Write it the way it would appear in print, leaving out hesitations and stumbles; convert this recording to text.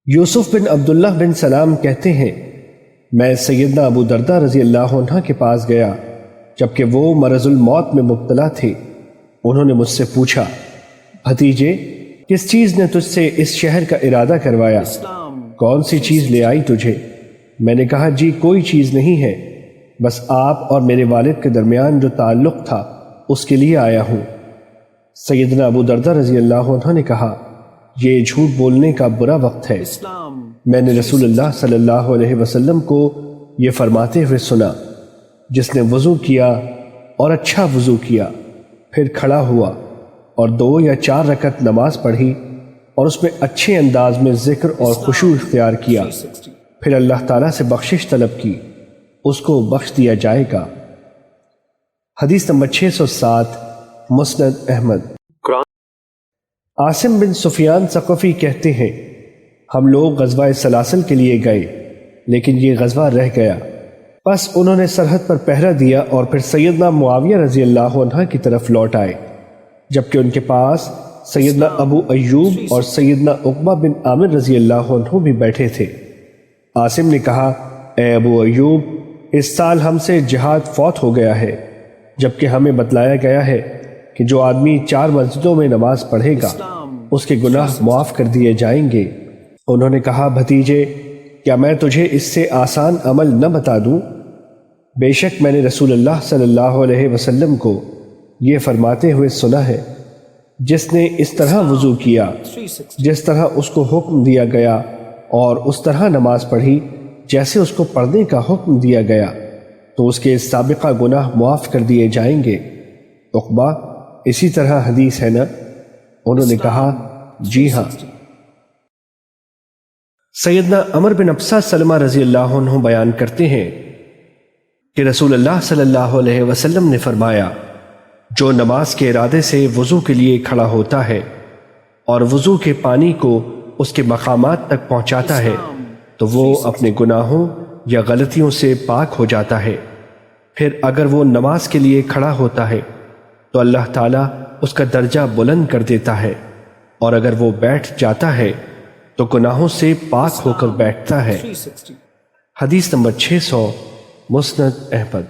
یوسف بن عبداللہ بن سلام کہتے ہیں میں سیدنا ابو دردہ رضی اللہ عنہ کے پاس گیا جبکہ وہ مرض الموت میں مبتلا تھے۔ انہوں نے مجھ سے پوچھا بھتیجے کس چیز نے تجھ سے اس شہر کا ارادہ کروایا؟ کون سی چیز لے آئی تجھے؟ میں نے کہا جی کوئی چیز نہیں ہے، بس آپ اور میرے والد کے درمیان جو تعلق تھا اس کے لیے آیا ہوں۔ سیدنا ابو دردہ رضی اللہ عنہ نے کہا یہ جھوٹ بولنے کا برا وقت ہے۔ میں نے رسول اللہ صلی اللہ علیہ وسلم کو یہ فرماتے ہوئے سنا جس نے وضو کیا اور اچھا وضو کیا پھر کھڑا ہوا اور 2 یا 4 رکعت نماز پڑھی اور اس میں اچھے انداز میں ذکر اور خشوع اختیار کیا، پھر اللہ تعالیٰ سے بخشش طلب کی، اس کو بخش دیا جائے گا۔ حدیث نمبر 607 مسند احمد۔ عاصم بن سفیان ثقفی کہتے ہیں ہم لوگ غزوہ سلاسل کے لیے گئے لیکن یہ غزوہ رہ گیا، پس انہوں نے سرحد پر پہرا دیا اور پھر سیدنا معاویہ رضی اللہ عنہ کی طرف لوٹ آئے، جبکہ ان کے پاس سیدنا ابو ایوب اور سیدنا عقبہ بن عامر رضی اللہ عنہ بھی بیٹھے تھے۔ عاصم نے کہا اے ابو ایوب اس سال ہم سے جہاد فوت ہو گیا ہے، جبکہ ہمیں بتلایا گیا ہے کہ جو آدمی 4 مسجدوں میں نماز پڑھے گا اس کے گناہ معاف کر دیے جائیں گے۔ انہوں نے کہا بھتیجے کیا میں تجھے اس سے آسان عمل نہ بتا دوں؟ بے شک میں نے رسول اللہ صلی اللہ علیہ وسلم کو یہ فرماتے ہوئے سنا ہے جس نے اس طرح وضو کیا جس طرح اس کو حکم دیا گیا اور اس طرح نماز پڑھی جیسے اس کو پڑھنے کا حکم دیا گیا تو اس کے سابقہ گناہ معاف کر دیے جائیں گے۔ عقبہ اسی طرح حدیث ہے نا؟ انہوں نے کہا جی ہاں۔ سیدنا عمر بن ابسہ سلمہ رضی اللہ عنہ بیان کرتے ہیں کہ رسول اللہ صلی اللہ علیہ وسلم نے فرمایا جو نماز کے ارادے سے وضو کے لیے کھڑا ہوتا ہے اور وضو کے پانی کو اس کے مقامات تک پہنچاتا ہے تو وہ اپنے گناہوں یا غلطیوں سے پاک ہو جاتا ہے، پھر اگر وہ نماز کے لیے کھڑا ہوتا ہے تو اللہ تعالیٰ اس کا درجہ بلند کر دیتا ہے، اور اگر وہ بیٹھ جاتا ہے تو گناہوں سے پاک ہو کر بیٹھتا ہے۔ حدیث نمبر 600 مسند احمد۔